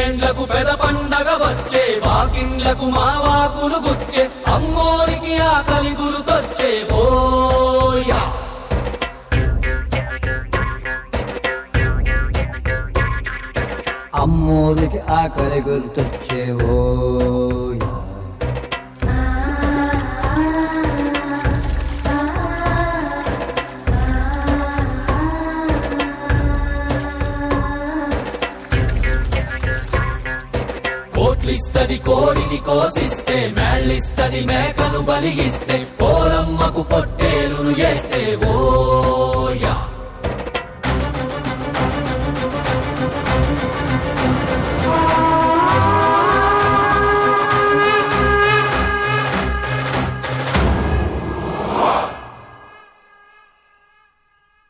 ఏండ్లకు పెద పండగ వచ్చే వాకిండ్లకు మా వాకులు గుచ్చే అమ్మోరికి ఆకలి గురుతొచ్చే ఓయా అమ్మోరికి ఆకలి గుర్తొచ్చే ఓయా కోట్లిస్తది కోడిని కోసిస్తే మేళ్ళిస్తది మేకను బలిగిస్తే పోలమ్మకు పొట్టేలును చేస్తే ఓ